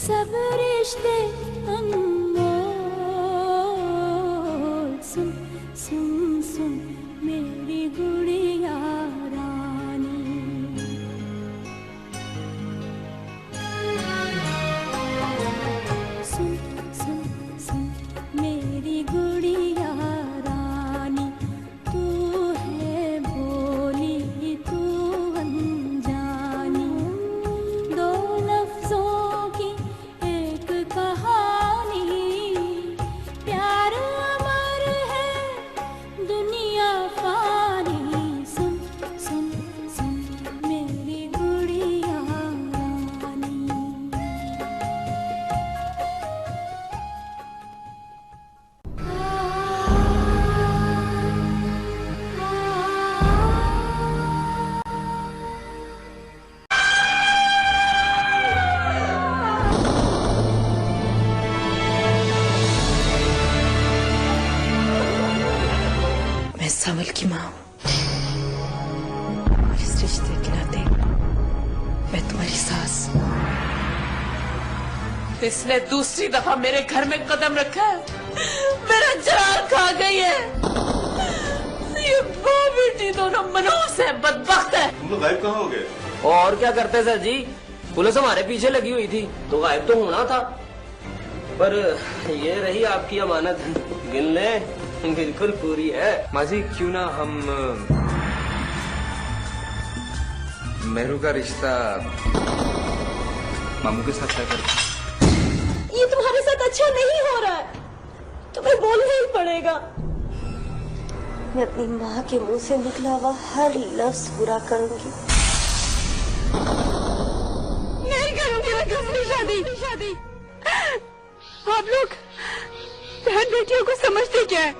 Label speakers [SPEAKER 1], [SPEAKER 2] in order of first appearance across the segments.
[SPEAKER 1] सब रिश्ते अनमोल। सुन सुन सुन मेरी गुड़िया रानी। सुन सुन सुन मेरी गुड़िया रानी। तू है भोली तू अनजानी। दो लफ्जों की एक कहानी। प्यार अमर है दुनिया फानी। सुन सुन सुन मेरी गुड़िया रानी।
[SPEAKER 2] मैं सावल की माँ हूँ और इस रिश्ते के नाते मैं तुम्हारी सास। इसने दूसरी दफा मेरे घर में कदम रखा है, मेरा जान खा गई है। ये माँ बेटी दोनों मनहूस है, बदबख्त है।
[SPEAKER 3] तुम लोग गायब कहाँ हो गए?
[SPEAKER 4] और क्या करते सर जी, पुलिस हमारे पीछे लगी हुई थी तो गायब तो होना था, पर ये रही आपकी अमानत, गिन ले, बिल्कुल पूरी है।
[SPEAKER 5] माँ जी क्यों ना हम मेहरू का रिश्ता मामू के साथ तय करें।
[SPEAKER 2] ये तुम्हारे साथ अच्छा नहीं हो रहा है, तुम्हें बोलना ही पड़ेगा। मैं अपनी माँ के मुंह से निकला हुआ हर लफ्ज पूरा करूंगी। नहीं करूंगी मैं दूसरी शादी। आप लोग बहन बेटियों को समझते क्या है?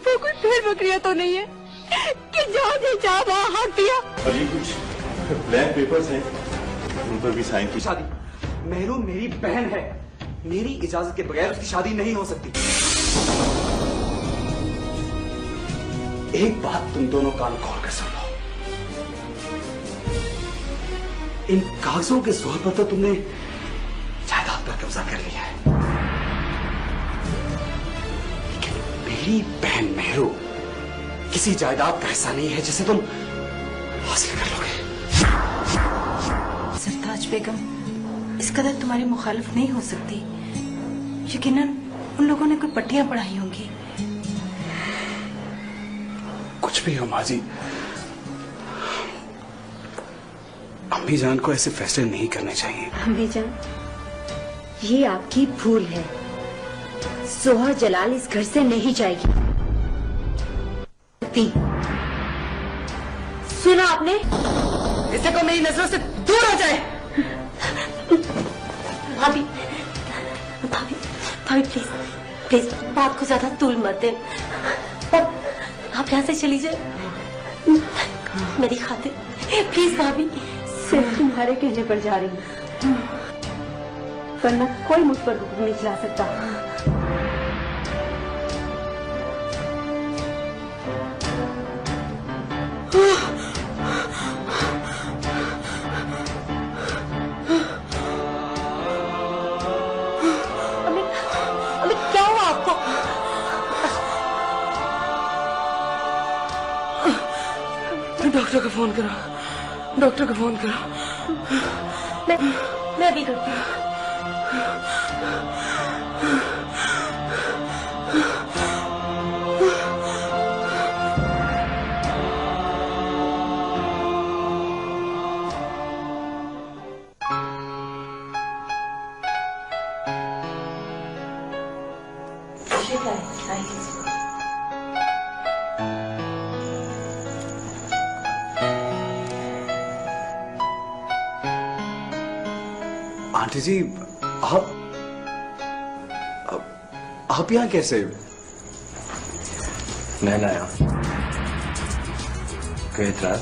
[SPEAKER 2] वो कोई भेड़ बकरियां तो नहीं है कि जहाँ से चाह वहाँ हाथ दिया।
[SPEAKER 3] और ये कुछ ब्लैंक पेपर्स हैं, उन पर भी साइन की।
[SPEAKER 6] शादी मेहरू मेरी बहन है, मेरी इजाजत के बगैर उसकी शादी नहीं हो सकती। एक बात तुम दोनों कान खोल कर सुन लो, इन कागजों के जोर पर तो तुमने जायदाद पर कब्जा कर लिया है, लेकिन मेरी बहन मेहरू किसी जायदाद का हिस्सा नहीं है जिसे तुम हासिल कर लोगे।
[SPEAKER 2] सरताज बेगम इस कदर तुम्हारी मुखालिफ नहीं हो सकती। यकीनन उन लोगों ने कोई पट्टियां पढ़ाई होंगी।
[SPEAKER 6] कुछ भी हो माँ जी, अम्मी जान को ऐसे फैसले नहीं करने चाहिए।
[SPEAKER 7] अम्मी जान, ये आपकी भूल है। सोहा जलाल इस घर से नहीं जाएगी। सुना आपने?
[SPEAKER 2] इसे को मेरी नजरों से दूर हो जाए।
[SPEAKER 7] भाभी भाभी भाभी प्लीज प्लीज बात को ज्यादा तूल मत दे। आप यहाँ से चली जाए मेरी खातिर, प्लीज भाभी।
[SPEAKER 8] सिर्फ तुम्हारे कहने पर जा रही हूँ, वरना कोई मुझ पर हुक्म नहीं चला सकता।
[SPEAKER 2] अभी क्या हुआ आपको? डॉक्टर को फोन करो, डॉक्टर को फोन करो।
[SPEAKER 7] मैं भी करती हूँ।
[SPEAKER 6] आंटी जी, आप यहाँ कैसे?
[SPEAKER 5] मैं लाया। कोई एतराज?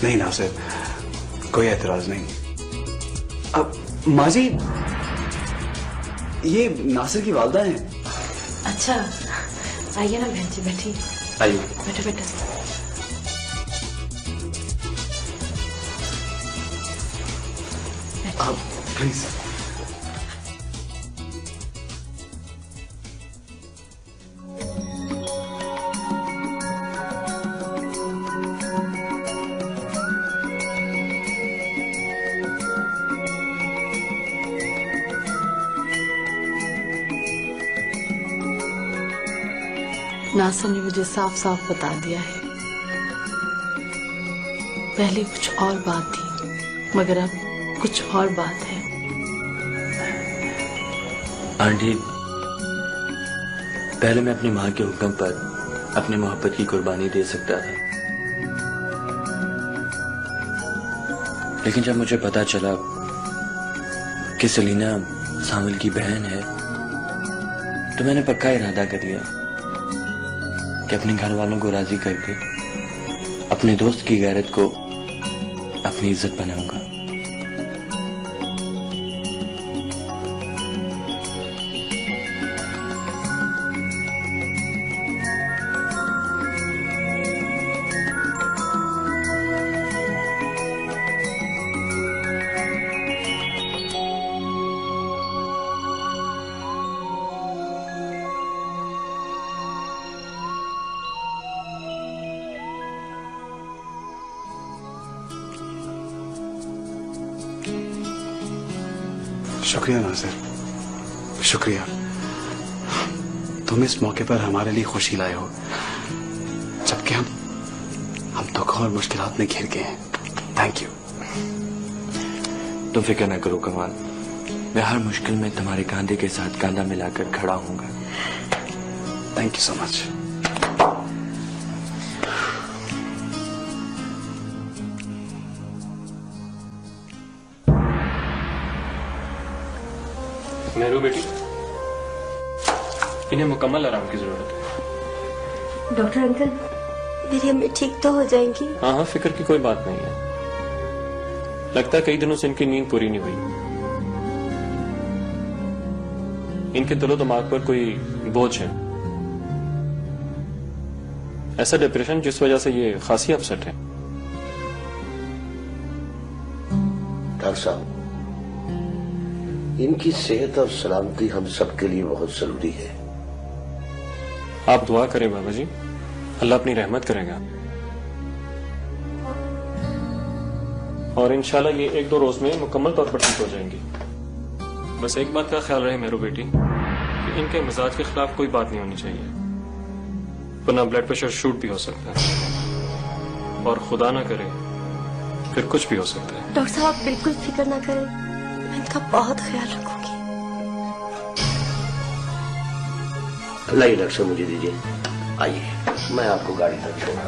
[SPEAKER 6] नहीं नासिर, कोई एतराज नहीं। अब माँ जी, ये नासिर की वालदा हैं।
[SPEAKER 2] अच्छा, आइए ना बहन जी, बैठिए।
[SPEAKER 5] आइए।
[SPEAKER 2] बैठो बेटा।
[SPEAKER 6] आप प्लीज।
[SPEAKER 9] नासर ने मुझे साफ साफ बता दिया है, पहले कुछ और बात थी मगर अब कुछ और बात है।
[SPEAKER 10] आंटी, पहले मैं अपनी माँ के हुक्म पर अपनी मोहब्बत की कुर्बानी दे सकता था, लेकिन जब मुझे पता चला कि सलीना सामिल की बहन है तो मैंने पक्का इरादा कर लिया कि अपने घर वालों को राजी करके अपने दोस्त की गैरत को अपनी इज्जत बनाऊंगा।
[SPEAKER 6] शुक्रिया नासिर, शुक्रिया। तुम इस मौके पर हमारे लिए खुशी लाए हो, जबकि हम दुख और मुश्किलात में घिर गए हैं। Thank you.
[SPEAKER 10] तुम फिक्र न करो कमाल, मैं हर मुश्किल में तुम्हारे कांधे के साथ कांधा मिलाकर खड़ा हूंगा।
[SPEAKER 6] Thank you so much.
[SPEAKER 11] Mehru बेटी, इन्हें मुकम्मल आराम की जरूरत है।
[SPEAKER 7] डॉक्टर अंकल, मेरी अम्मी ठीक तो हो जाएंगी?
[SPEAKER 11] हाँ हाँ, फिक्र की कोई बात नहीं है। लगता है कई दिनों से इनकी नींद पूरी नहीं हुई। इनके दिलो दिमाग पर कोई बोझ है, ऐसा डिप्रेशन जिस वजह से ये खासी अपसेट है।
[SPEAKER 12] डॉक्टर साहब, इनकी सेहत और सलामती हम सबके लिए बहुत जरूरी है।
[SPEAKER 11] आप दुआ करें बाबा जी, अल्लाह अपनी रहमत करेगा और इंशाल्लाह ये 1-2 रोज में मुकम्मल तौर पर ठीक हो जाएंगी। बस एक बात का ख्याल रहे मेरू बेटी कि इनके मिजाज के खिलाफ कोई बात नहीं होनी चाहिए, वरना ब्लड प्रेशर शूट भी हो सकता है और खुदा ना करे फिर कुछ भी हो सकता है।
[SPEAKER 7] डॉक्टर साहब, आप बिल्कुल फिक्र ना करें, मैं इनका बहुत ख्याल रखूंगी।
[SPEAKER 12] लाइए डॉक्टर साहब, मुझे दीजिए। आइए, मैं आपको गाड़ी तक छोड़ा।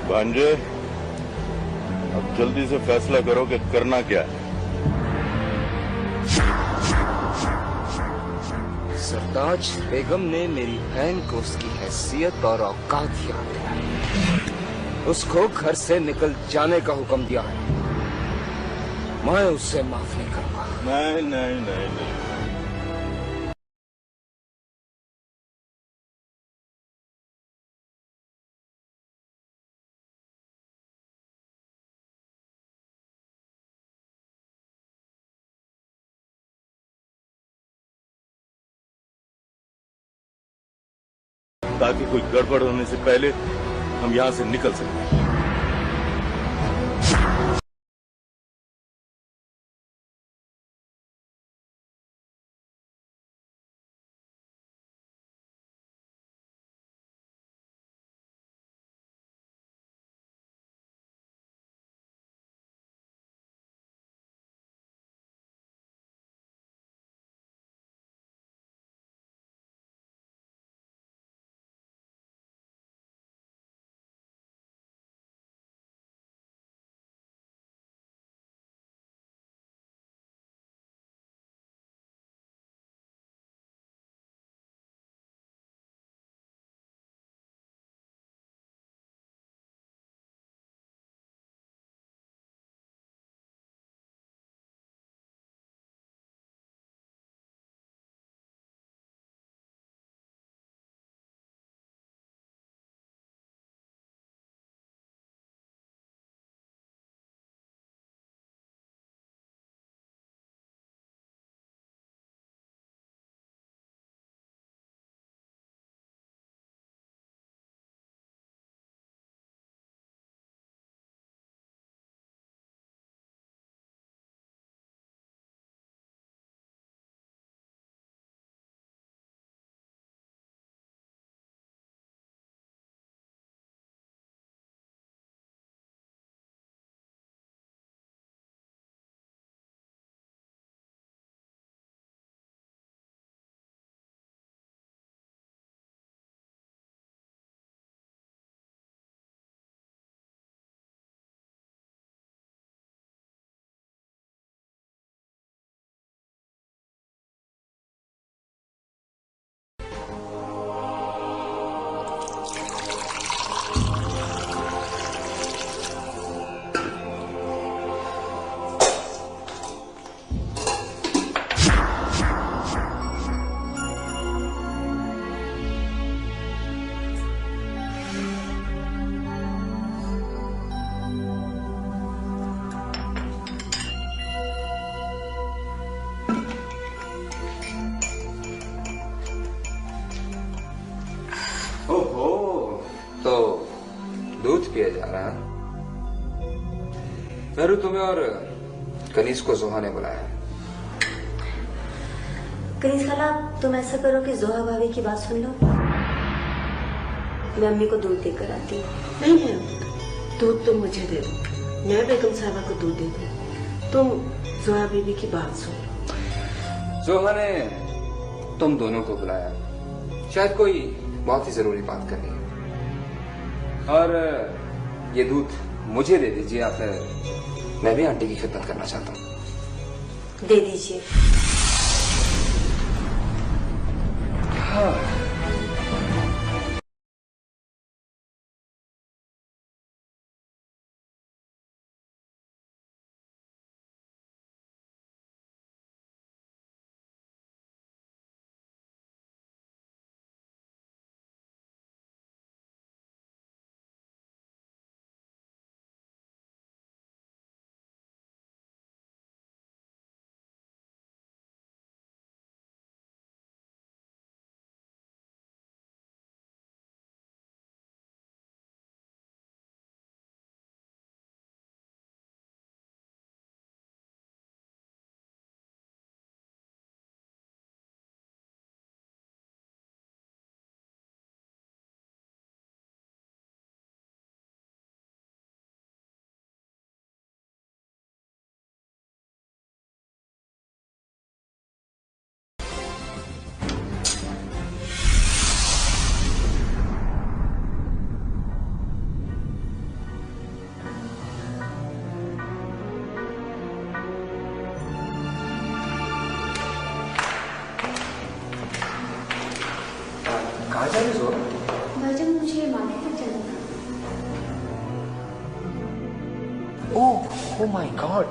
[SPEAKER 3] भांजे, अब जल्दी से फैसला करो कि करना क्या है।
[SPEAKER 5] सरताज बेगम ने मेरी बहन को उसकी हैसियत और औकात याद दिलाई, उसको घर से निकल जाने का हुक्म दिया है। मैं उससे माफ नहीं करूंगा।
[SPEAKER 3] नहीं नहीं नहीं नहीं। ताकि कोई गड़बड़ होने से पहले हम यहाँ से निकल सकें।
[SPEAKER 5] किया जा रहा है। मेरू तुम्हें और कनीज को जोहा ने बुलाया।
[SPEAKER 7] कनीज खाला, तुम ऐसा करो कि जोहा भाभी की बात सुन लो। मैं अम्मी को दूध देकर आती हूँ।
[SPEAKER 9] नहीं नहीं, दूध तुम मुझे दे दो, मैं बेगम साहबा को दूध दे दूँ। तुम जोहा बीबी की बात सुन लो।
[SPEAKER 5] जोहा ने तुम दोनों को बुलाया, शायद कोई बहुत ही जरूरी बात करनी है। और ये दूध मुझे दे दीजिए, या फिर मैं भी आंटी की खिदमत करना चाहता हूँ।
[SPEAKER 7] दे दीजिए।
[SPEAKER 5] हाँ। कहाँ जा रही हो?
[SPEAKER 1] भाईजान, मुझे मार्केट तक जाना था।
[SPEAKER 5] ओह माय गॉड,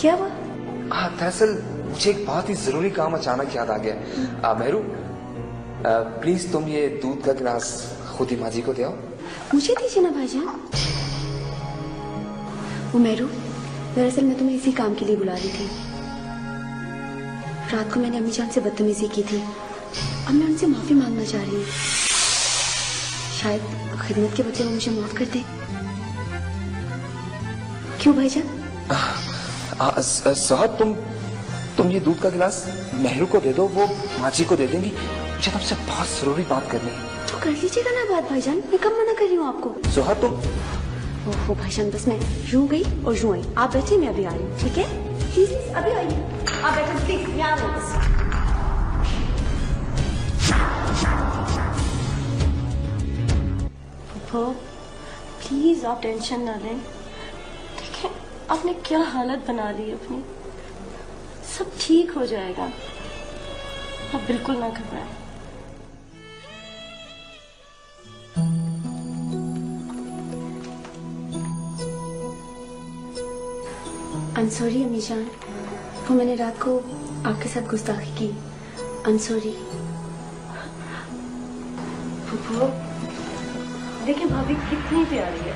[SPEAKER 7] क्या हुआ?
[SPEAKER 5] हाँ, दरअसल मुझे एक बहुत ही जरूरी काम अचानक याद आ गया। मेहरू, प्लीज तुम ये दूध का गिलास खुद ही माँ जी को दे आओ।
[SPEAKER 1] मुझे दीजिए ना भाईजान। वो मेरू, दरअसल मैं तुम्हें इसी काम के लिए बुला रही थी। रात को मैंने अम्मी जान से बदतमीजी की थी। अब मैं उनसे माफी मांगना चाह रही हूँ। शायद खिदमत के बदले वो मुझे माफ कर दे। क्यों भाईजान?
[SPEAKER 5] सोहत, तुम ये दूध का गिलास मेहरू को दे दो, वो माँ जी को दे देंगी। मुझे तुमसे बहुत जरूरी बात करनी है।
[SPEAKER 1] तो कर लीजिएगा ना बात भाईजान, मैं कब मना कर रही हूँ आपको।
[SPEAKER 5] सोहत, तुम
[SPEAKER 1] ओहो भाईजान, बस मैं यूं गई और यूं आई। आप बैठिए, मैं अभी आ रही हूँ। ठीक है, प्लीज अभी आइए। आप बैठे प्लीज, मैं आ रही हूँ।
[SPEAKER 7] प्लीज आप टेंशन ना लें। देखें आपने क्या हालत बना ली अपनी। सब ठीक हो जाएगा, आप बिल्कुल ना घबराएं।
[SPEAKER 1] I'm sorry अम्मी जान, वो मैंने रात को आपके साथ गुस्ताखी की। I'm sorry।
[SPEAKER 7] फूफो, देखिए भाभी कितनी प्यारी है,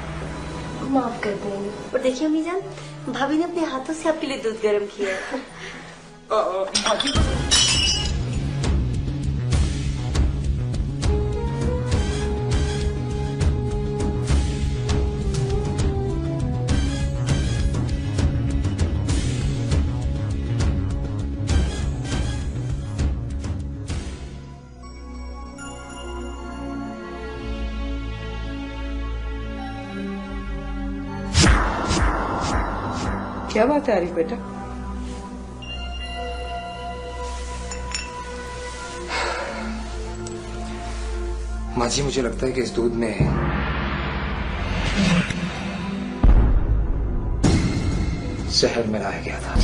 [SPEAKER 7] माफ कर देंगे। और देखिए अम्मी जान, भाभी ने अपने हाथों से आपके लिए दूध गर्म किया है।
[SPEAKER 9] क्या बात है आरिफ बेटा?
[SPEAKER 5] माँ जी, मुझे लगता है कि इस दूध में जहर मिलाया गया था।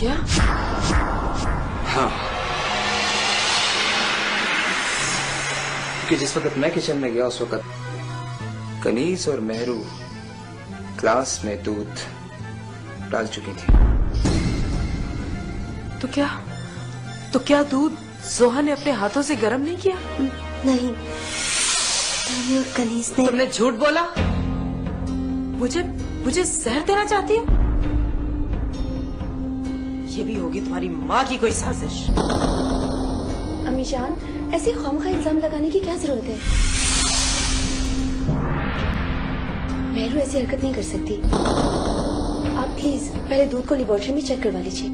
[SPEAKER 9] क्या?
[SPEAKER 5] हाँ, कि जिस वक्त मैं किचन में गया उस वक्त कनीज और मेहरू ग्लास में दूध डाल चुकी थी।
[SPEAKER 9] तो क्या दूध सोहा ने अपने हाथों से गर्म नहीं किया?
[SPEAKER 7] नहीं, और कनीज ने।
[SPEAKER 9] तुमने झूठ बोला। मुझे जहर देना चाहती हो? ये भी होगी तुम्हारी माँ की कोई साजिश।
[SPEAKER 1] अम्मी जान, ऐसे खामखा इल्जाम लगाने की क्या जरूरत है? मेहरू ऐसी हरकत नहीं कर सकती। आप प्लीज पहले दूध को लेबोरेटरी में चेक करवा लीजिए।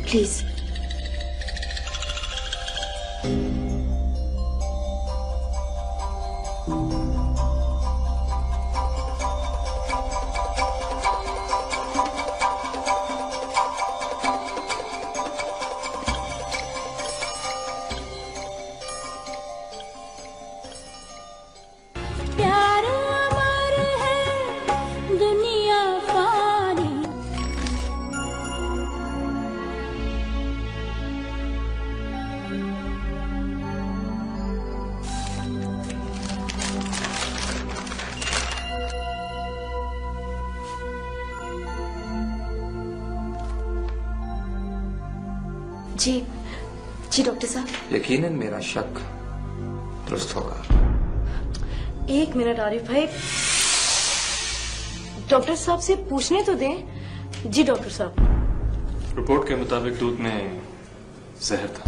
[SPEAKER 1] प्लीज। जी डॉक्टर साहब।
[SPEAKER 5] यकीनन मेरा शक दुरुस्त होगा।
[SPEAKER 7] एक मिनट आरिफ भाई, डॉक्टर साहब से पूछने तो दें। जी डॉक्टर साहब।
[SPEAKER 11] रिपोर्ट के मुताबिक दूध में जहर था।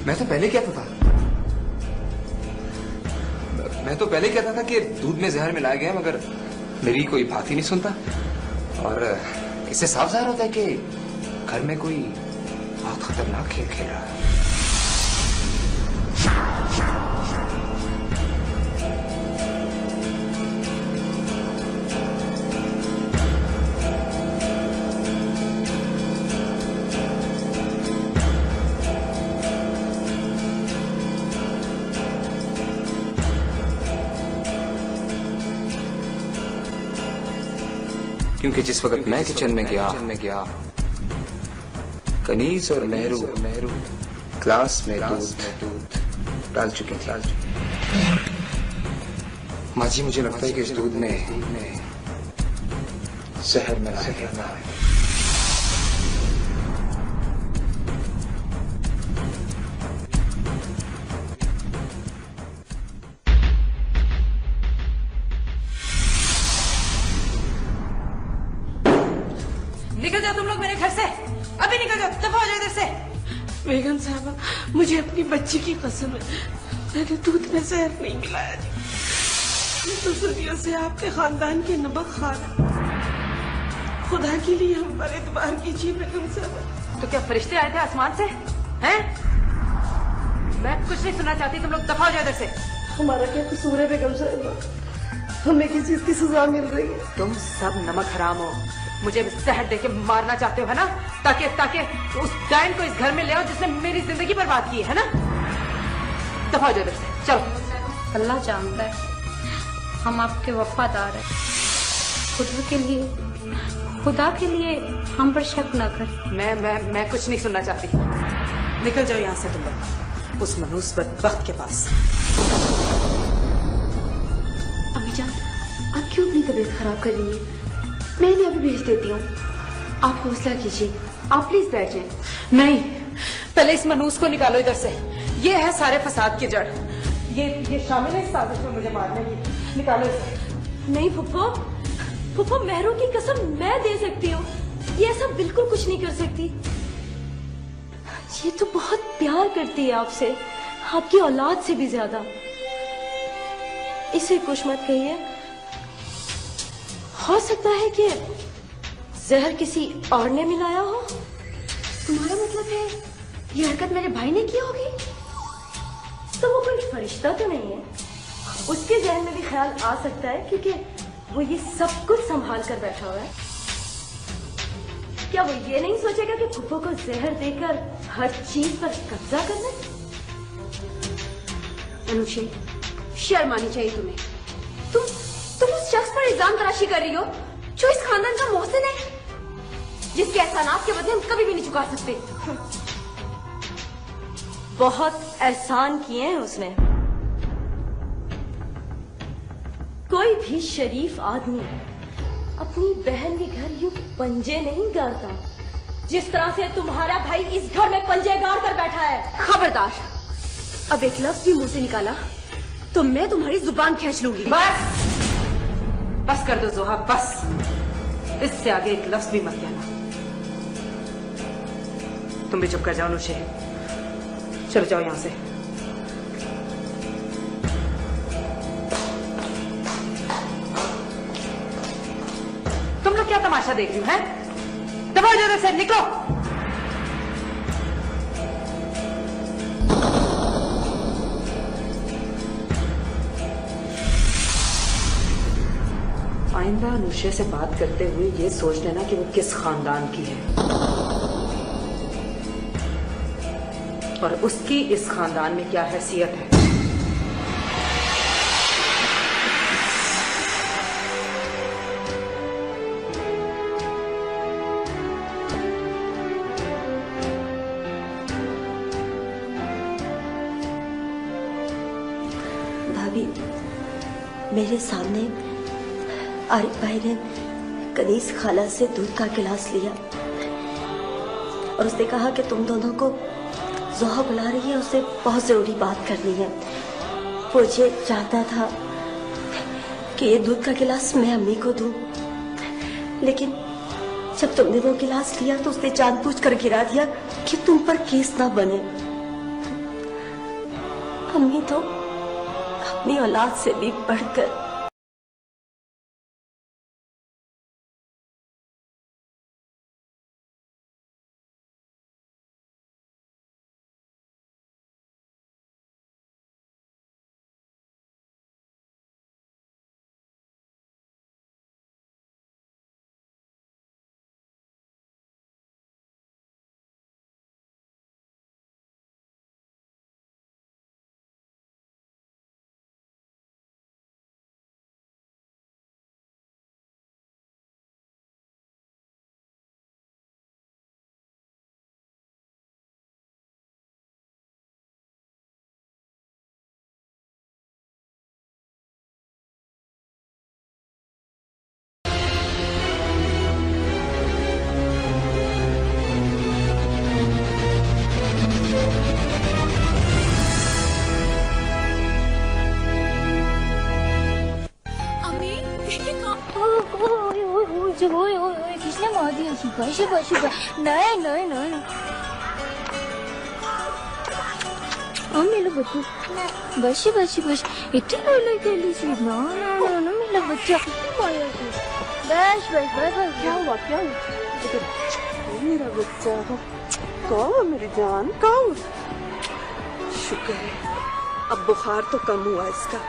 [SPEAKER 5] मैं तो पहले कहता था कि दूध में जहर मिलाया गया, मगर मेरी कोई बात ही नहीं सुनता। और इससे साफ जाहिर होता है कि घर में कोई बहुत खतरनाक खेल खेल रहा है। क्योंकि जिस वक्त मैं किचन में गया कनीज और नेहरू ग्लास में दूध डाल चुकी थी। माँ जी, मुझे लगता है कि इस दूध में जहर मिला है।
[SPEAKER 2] निकल जाओ तुम लोग मेरे घर से, अभी निकल जाओ, दफा हो जाओ इधर से। बेगम साहबा, मुझे अपनी बच्ची की कसम है, मैंने दूध में जहर नहीं मिलाया जी। मैं तो सदियों से आपके खानदान के नमक खा रहा। खुदा के लिए हम पर एतबार कीजिए बेगम साहबा। तो क्या फरिश्ते आए थे आसमान से? हैं? मैं कुछ नहीं सुनना चाहती, तुम लोग दफा हो जाओ इधर से।
[SPEAKER 9] हमारा क्या कसूर है बेगम साहबा? हमें किस चीज की सजा मिल रही है?
[SPEAKER 2] तुम सब नमक हराम हो, मुझे जहर देके मारना चाहते हो है ना, ताकि उस डायन को इस घर में ले आओ जिसने मेरी जिंदगी बर्बाद की है ना। दफा हो जाओ इधर से, चलो।
[SPEAKER 13] अल्लाह जानता है हम आपके वफादार हैं। खुदा के लिए हम पर शक न कर।
[SPEAKER 2] मैं कुछ नहीं सुनना चाहती। निकल जाओ यहाँ से तुम लोग, उस मनूस बदबख्त के पास।
[SPEAKER 1] अम्मी जान, आप क्यों अपनी तबीयत खराब कर रही हैं? मैं इन्हें अभी भेज देती हूँ। आप हौसला कीजिए, आप प्लीज बैठ जाएं।
[SPEAKER 2] नहीं, पहले इस मनूस को निकालो इधर से। ये है सारे फसाद की जड़। ये शामिल है इस साजिश में मुझे मारने की। निकालो इसे।
[SPEAKER 7] नहीं फुफ्फो, मेहरू की कसम मैं दे सकती हूँ, ये ऐसा बिल्कुल कुछ नहीं कर सकती। ये तो बहुत प्यार करती है आपसे, आपकी औलाद से भी ज्यादा। इसे कुछ मत कहिए। हो सकता है कि जहर किसी और ने मिलाया हो।
[SPEAKER 1] तुम्हारा मतलब है ये हरकत मेरे भाई ने की होगी?
[SPEAKER 7] तो वो कोई फरिश्ता तो नहीं है, उसके जहन में भी ख्याल आ सकता है क्योंकि वो ये सब कुछ संभाल कर बैठा हुआ है। क्या वो ये नहीं सोचेगा कि फुफ्फो को जहर देकर हर चीज पर कब्जा करना?
[SPEAKER 1] अनुशे, शर्म आनी चाहिए तुम्हें। तुम उस शख्स पर इल्जाम तराशी कर रही हो जो इस खानदान का मोहसिन है, जिसके एहसानात के बदले हम कभी भी नहीं चुका सकते।
[SPEAKER 7] बहुत एहसान किए हैं उसने। कोई भी शरीफ आदमी अपनी बहन के घर यूं पंजे नहीं गाड़ता जिस तरह से तुम्हारा भाई इस घर में पंजे गाड़ कर बैठा है।
[SPEAKER 1] खबरदार, अब एक लफ्ज भी मुंह से निकाला तो मैं तुम्हारी जुबान खींच लूंगी।
[SPEAKER 2] बस कर दो जोहा, बस। इससे आगे एक लफ्ज भी मत कहना। तुम भी चुप कर जाओ नुशे, चलो जाओ यहां से। तुम लोग क्या तमाशा देख रही हो? हैं? दबाओ जरा से, निकलो। आइंदा नुशे से बात करते हुए ये सोच लेना कि वो किस खानदान की है और उसकी इस खानदान में क्या हैसियत है।
[SPEAKER 7] भाभी, मेरे सामने आरिफ भाई ने कनीज खाला से दूध का गिलास लिया और उसने कहा कि तुम दोनों को जोहा बुला रही है, उससे बहुत जरूरी बात करनी है। वो ये चाहता था कि ये दूध का गिलास मैं अम्मी को दूं, लेकिन जब तुमने वो गिलास लिया तो उसने जानबूझकर गिरा दिया कि तुम पर केस ना बने। अम्मी तो अपनी औलाद से भी बढ़कर
[SPEAKER 13] ओए ओए ओए किसने मार दिया? शिपा शिपा शिपा नहीं नहीं नहीं नहीं मेरा बच्चा बस बस बस इतनी लोई लोई खेली सी ना ना ना ना मेरा बच्चा माया सी बस बस बस बस
[SPEAKER 2] क्या हुआ मेरा बच्चा? कौन मेरी जान कौन? शुक्र है अब बुखार तो कम हुआ इसका।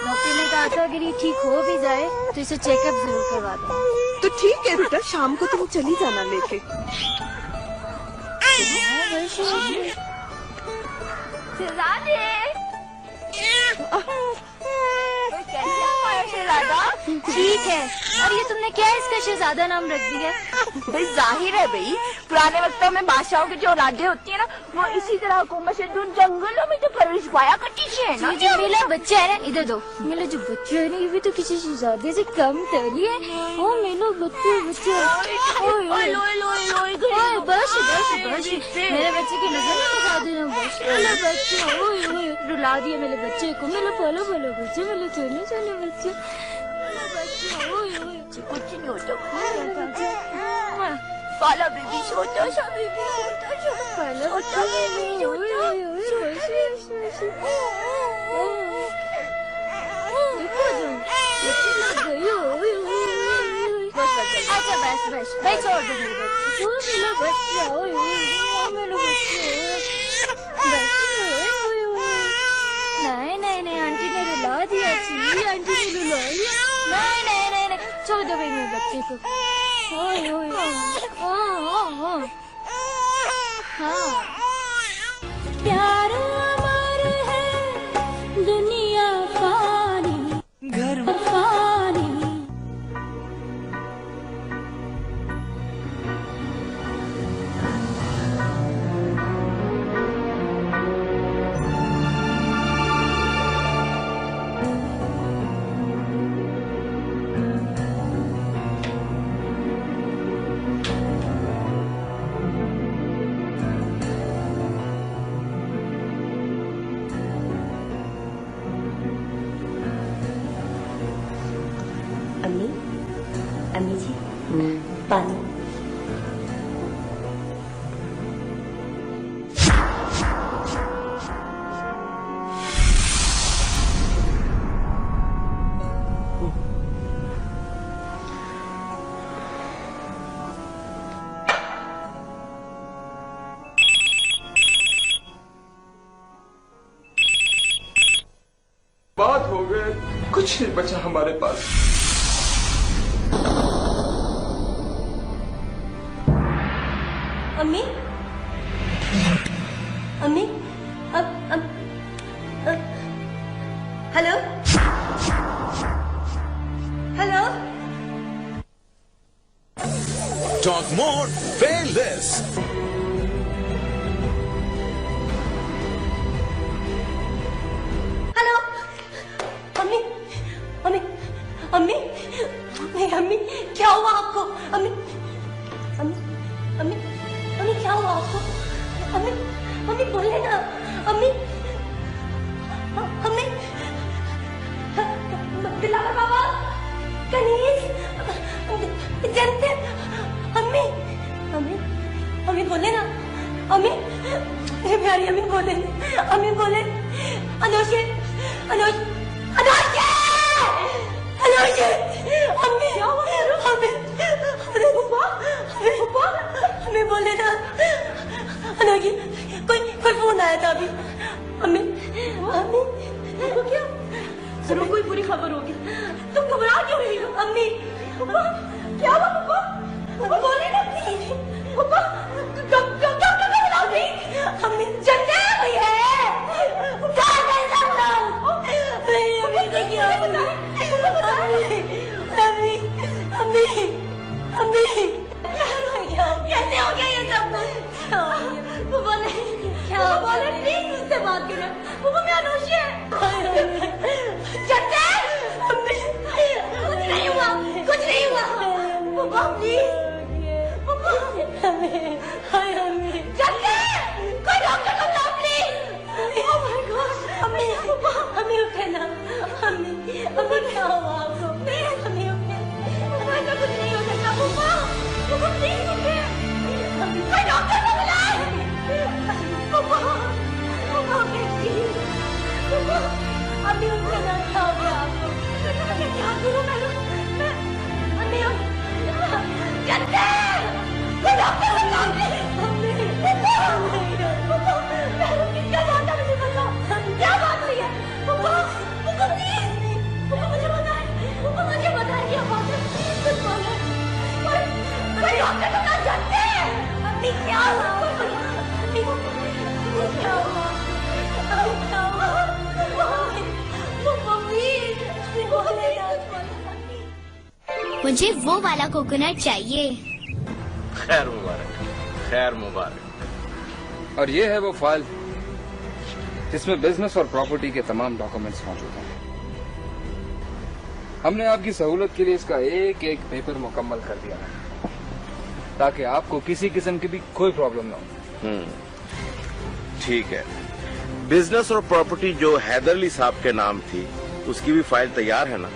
[SPEAKER 13] डॉक्टर ने कहा था अगर ये ठीक हो भी जाए तो इसे चेकअप जरूर करवा दें।
[SPEAKER 2] तो ठीक है बेटा, शाम को तुम चली जाना लेके।
[SPEAKER 1] शहजादे कैसे हमारा शहजादा?
[SPEAKER 13] ठीक है। और ये तुमने क्या इसका शहजादा नाम रख दिया?
[SPEAKER 1] भाई जाहिर है भाई, पुराने वक्तों में बादशाहों की जो औलादें होती है ना, वो इसी तरह हुकूमत से दूर जंगलों में तो परवरिश पाया करती है ना।
[SPEAKER 13] जो मेरा बच्चा है ना, इधर दो। मेरा जो बच्चा है ना, ये भी तो किसी शहजादे से कम थोड़ी है। ओ मेरा बच्चा बच्चा बस बस बस मेरे बच्चे की नजर नहीं लगा देना बस। मेरा बच्चा रुला दिया मेरे बच्चे को। मेरा बोलो बोलो बच्चे, मेरा सोने सोने बच्चे,
[SPEAKER 1] कुछ नहीं होता। पाला बेबी छोटा सा बेबी छोटा सा पाला छोटा बेबी अच्छा बस बस भाई छोड़ दो मेरे बच्चे।
[SPEAKER 13] नहीं नहीं नहीं आंटी ने रुला दिया जी, आंटी ने रुला दिया। नहीं नहीं नहीं नहीं छोड़ दो भाई मेरे बच्चे को। ओए ओए हाँ प्यार अमर है दुनिया फानी घर फानी।
[SPEAKER 7] अम्मी जी पानी।
[SPEAKER 5] बात हो गए, कुछ नहीं बचा हमारे पास।
[SPEAKER 7] अम्मी अम्मी अब hello hello
[SPEAKER 14] Talk more, pay less.
[SPEAKER 7] Hello अम्मी अम्मी अम्मी अम्मी अम्मी क्या हुआ आपको? अम्मी अम्मी अम्मी अम्मी क्या हुआ आपको? अम्मी अम्मी बोले ना अम्मी अम्मी दिलावर बाबा कनीज जनते अम्मी अम्मी अम्मी बोले ना अम्मी मेरे प्यारी अम्मी बोले अनोश अनोश अनोश अनोश अम्मी अम्मी बोले ना अनोश कोई फोन आया था अभी अम्मी अम्मी को क्या जरूर कोई बुरी खबर होगी। तुम घबरा क्यों रही हो अम्मी? क्या हुआ पापा? बोले ना पापा अम्मी जंदे हुई है अम्मी अम्मी अम्मी कैसे हो गया ये सब? पापा नहीं क्या बोले प्लीज मुझसे बात करो। पापा मैं अनुषी है जंदे अम्मी कुछ नहीं हुआ पापा प्लीज पापा हाय अम्मी जल्दी कोई डॉक्टर को लाओ प्लीज। ओह माय गॉड अम्मी अम्मी उठे ना अम्मी क्या हुआ आपको? अम्मी उठे कुछ नहीं हो सकता। क्या हुआ? क्या हुआ? क्या हुआ?
[SPEAKER 13] मुझे वो वाला कोकोनट चाहिए।
[SPEAKER 12] खैर मुबारक, खैर मुबारक।
[SPEAKER 5] और ये है वो फाइल जिसमें बिजनेस और प्रॉपर्टी के तमाम डॉक्यूमेंट्स मौजूद हैं। हमने आपकी सहूलत के लिए इसका एक एक पेपर मुकम्मल कर दिया है ताकि आपको किसी किस्म की भी कोई प्रॉब्लम ना हो।
[SPEAKER 12] ठीक है। बिजनेस और प्रॉपर्टी जो हैदरली साहब के नाम थी उसकी भी फाइल तैयार है ना?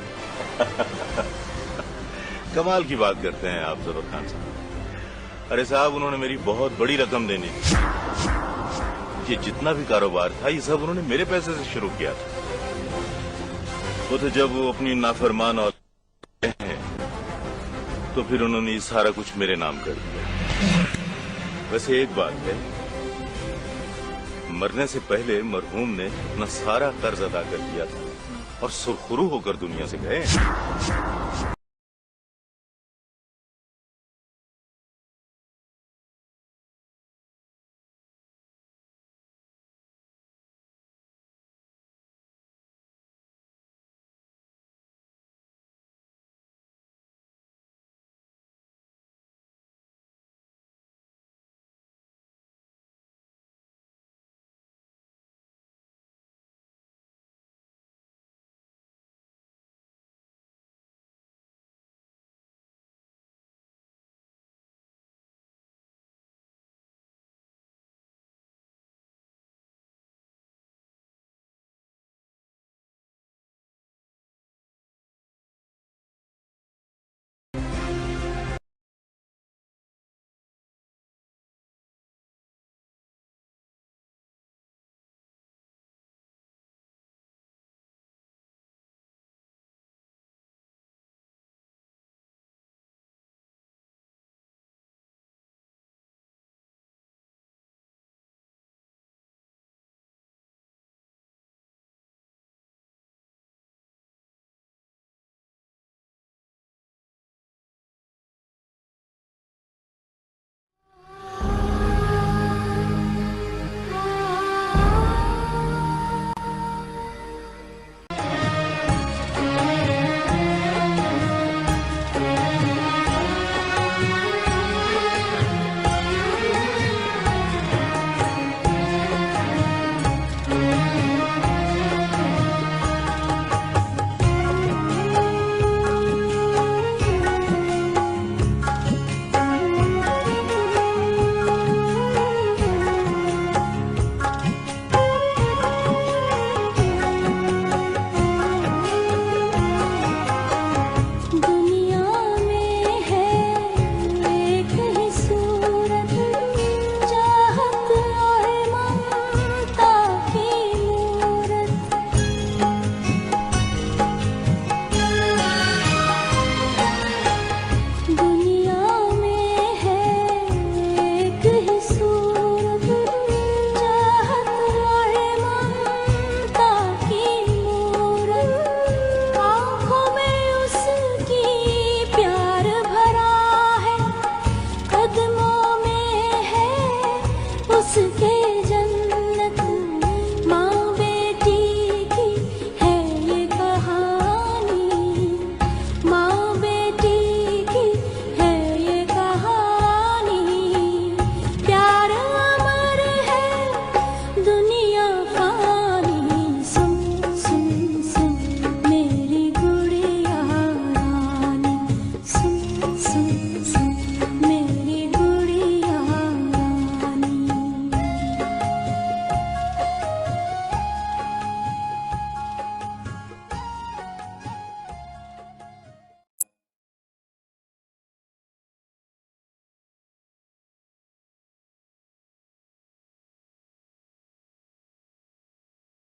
[SPEAKER 3] कमाल की बात करते हैं आप जरूर खान साहब। अरे साहब, उन्होंने मेरी बहुत बड़ी रकम देनी थी। ये जितना भी कारोबार था ये सब उन्होंने मेरे पैसे से शुरू किया था। वो तो जब वो अपनी नाफरमान और तो फिर उन्होंने ये सारा कुछ मेरे नाम कर दिया। वैसे एक बात है, मरने से पहले मरहूम ने अपना सारा कर्ज अदा कर दिया था और सुरखुरू होकर दुनिया से गए।